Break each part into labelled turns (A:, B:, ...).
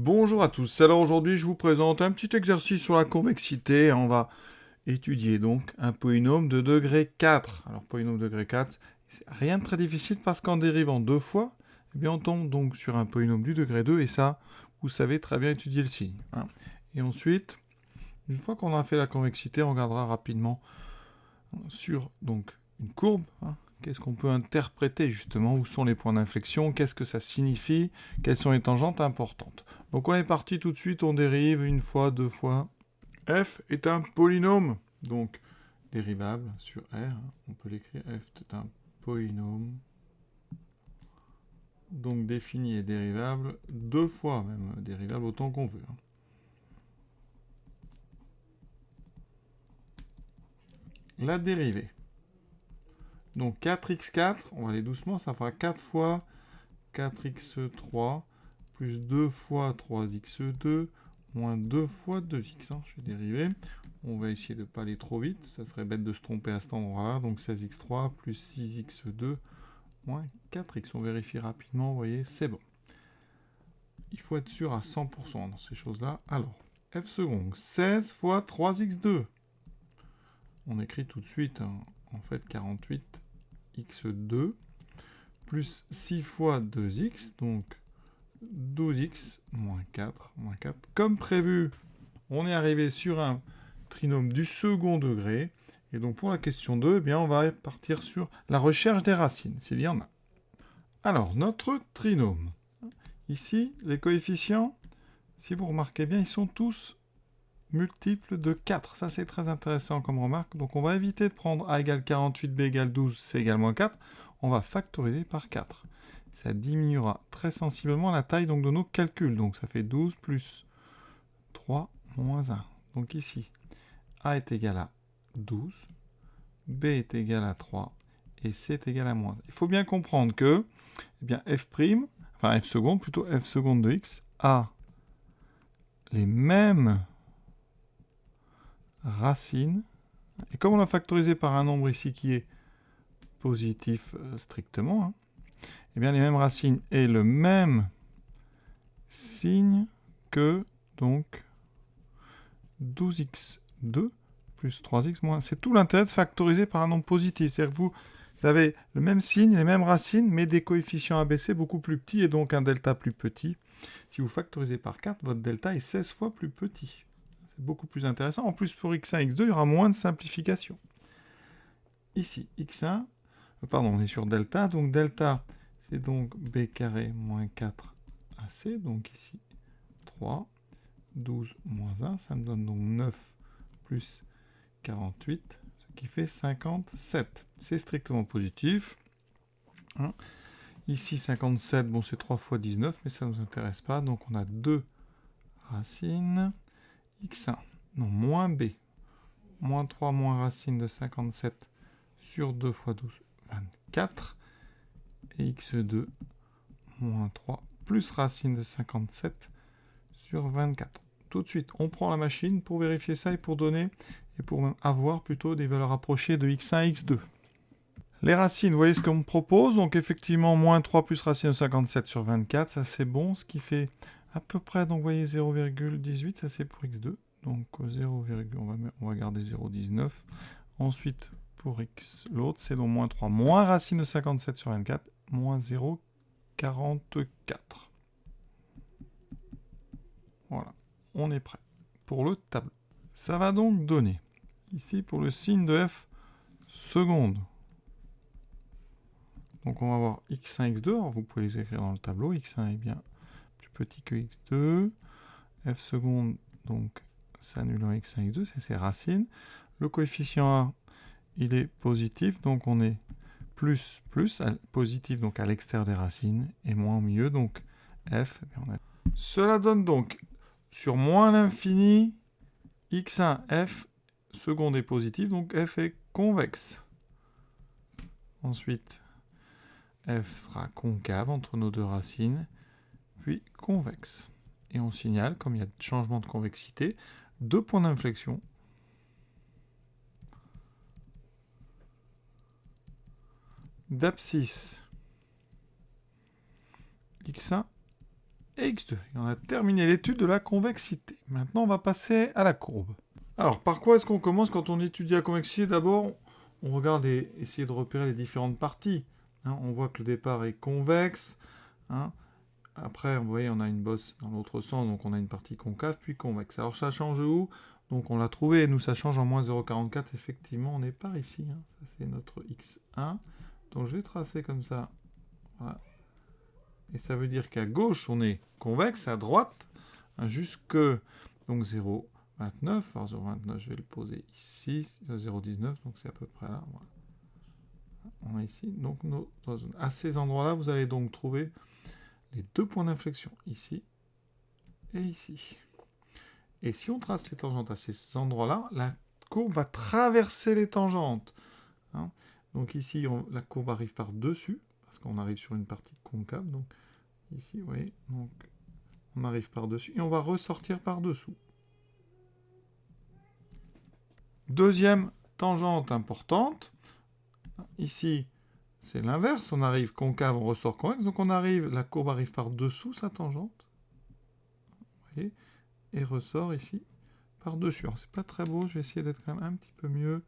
A: Bonjour à tous. Alors aujourd'hui, je vous présente un petit exercice sur la convexité. On va étudier donc un polynôme de degré 4. Alors polynôme de degré 4, c'est rien de très difficile parce qu'en dérivant deux fois, eh bien, on tombe donc sur un polynôme du degré 2 et ça, vous savez très bien étudier le signe, hein. Et ensuite, une fois qu'on a fait la convexité, on regardera rapidement sur donc une courbe, hein. Qu'est-ce qu'on peut interpréter justement? Où sont les points d'inflexion? Qu'est-ce que ça signifie? Quelles sont les tangentes importantes? Donc on est parti tout de suite, on dérive une fois, deux fois. F est un polynôme, donc dérivable sur R. Hein. On peut l'écrire, F est un polynôme. Donc défini et dérivable, deux fois même, dérivable autant qu'on veut. Hein. La dérivée. Donc 4x4, on va aller doucement, ça fera 4 fois 4x3 plus 2 fois 3x2 moins 2 fois 2x. Hein, je vais dériver. On va essayer de ne pas aller trop vite. Ça serait bête de se tromper à cet endroit-là. Donc 16x3 plus 6x2 moins 4x. On vérifie rapidement. Vous voyez, c'est bon. Il faut être sûr à 100% dans ces choses-là. Alors, f seconde, 16 fois 3x2. On écrit tout de suite, hein, en fait, 48x2 plus 6 fois 2x, donc 12x moins 4, moins 4. Comme prévu, on est arrivé sur un trinôme du second degré. Et donc pour la question 2, eh bien, on va partir sur la recherche des racines, s'il y en a. Alors, notre trinôme. Ici, les coefficients, si vous remarquez bien, ils sont tous multiples de 4. Ça, c'est très intéressant comme remarque. Donc on va éviter de prendre a égale 48, b égale 12, c égale moins 4. On va factoriser par 4. Ça diminuera très sensiblement la taille donc, de nos calculs. Donc ça fait 12 plus 3 moins 1. Donc ici, a est égal à 12, b est égal à 3 et c est égal à moins 1. Il faut bien comprendre que eh bien, f', enfin f seconde, plutôt f seconde de x, a les mêmes racines. Et comme on l'a factorisé par un nombre ici qui est positif strictement, hein, eh bien les mêmes racines et le même signe que donc 12x2 plus 3x moins. C'est tout l'intérêt de factoriser par un nombre positif. C'est-à-dire que vous avez le même signe, les mêmes racines, mais des coefficients ABC beaucoup plus petits et donc un delta plus petit. Si vous factorisez par 4, votre delta est 16 fois plus petit. C'est beaucoup plus intéressant. En plus, pour x1 et x2, il y aura moins de simplification. Ici, x1, pardon, on est sur delta. Donc delta, c'est donc b carré moins 4ac. Donc ici, 3, 12 moins 1. Ça me donne donc 9 plus 48, ce qui fait 57. C'est strictement positif. Hein. Ici, 57, bon, c'est 3 fois 19, mais ça ne nous intéresse pas. Donc on a 2 racines. x1, non, moins b. Moins 3 moins racine de 57 sur 2 fois 12, 24. Et x2, moins 3, plus racine de 57 sur 24. Tout de suite, on prend la machine pour vérifier ça et pour donner, et pour même avoir plutôt des valeurs approchées de x1 et x2. Les racines, vous voyez ce qu'on me propose. Donc effectivement, moins 3 plus racine de 57 sur 24, ça c'est bon. Ce qui fait à peu près, donc vous voyez, 0,18, ça c'est pour x2. Donc 0, on va garder 0,19. Ensuite, pour x, l'autre, c'est donc moins 3 moins racine de 57 sur 24, moins 0,44. Voilà, on est prêt pour le tableau. Ça va donc donner, ici pour le signe de f seconde. Donc on va avoir x1, x2, alors vous pouvez les écrire dans le tableau. x1 est bien plus petit que x2. f seconde, donc s'annulant x1, x2, c'est ses racines. Le coefficient a, il est positif, donc on est plus, positif donc à l'extérieur des racines, et moins au milieu, donc f. Cela donne donc sur moins l'infini, x1, f seconde est positif, donc f est convexe. Ensuite, f sera concave entre nos deux racines, puis convexe. Et on signale, comme il y a changement de convexité, deux points d'inflexion. D'abscisse x1 et x2. Et on a terminé l'étude de la convexité. Maintenant, on va passer à la courbe. Alors, par quoi est-ce qu'on commence quand on étudie la convexité? D'abord, on regarde et essayer de repérer les différentes parties. On voit que le départ est convexe. Après, vous voyez, on a une bosse dans l'autre sens, donc on a une partie concave, puis convexe. Alors, ça change où? Donc, on l'a trouvé, et nous, ça change en moins 0,44. Effectivement, on est par ici. Ça, c'est notre x1. Donc, je vais tracer comme ça. Voilà. Et ça veut dire qu'à gauche, on est convexe, à droite, jusque donc 0,29. Alors 0,29, je vais le poser ici, 0,19, donc c'est à peu près là. Voilà. On est ici. Donc à ces endroits-là, vous allez donc trouver les deux points d'inflexion, ici et ici. Et si on trace les tangentes à ces endroits-là, la courbe va traverser les tangentes. Donc ici, la courbe arrive par-dessus, parce qu'on arrive sur une partie concave. Donc ici, vous voyez, donc on arrive par-dessus et on va ressortir par-dessous. Deuxième tangente importante. Ici, c'est l'inverse. On arrive concave, on ressort convexe. Donc la courbe arrive par-dessous sa tangente. Vous voyez, et ressort ici par-dessus. Alors c'est pas très beau, je vais essayer d'être quand même un petit peu mieux.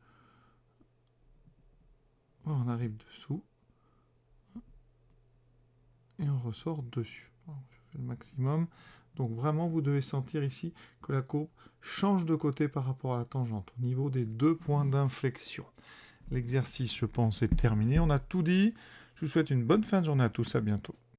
A: Voilà, on arrive dessous. Et on ressort dessus. Alors, je fais le maximum. Donc vraiment, vous devez sentir ici que la courbe change de côté par rapport à la tangente, au niveau des deux points d'inflexion. L'exercice, je pense, est terminé. On a tout dit. Je vous souhaite une bonne fin de journée à tous. À bientôt.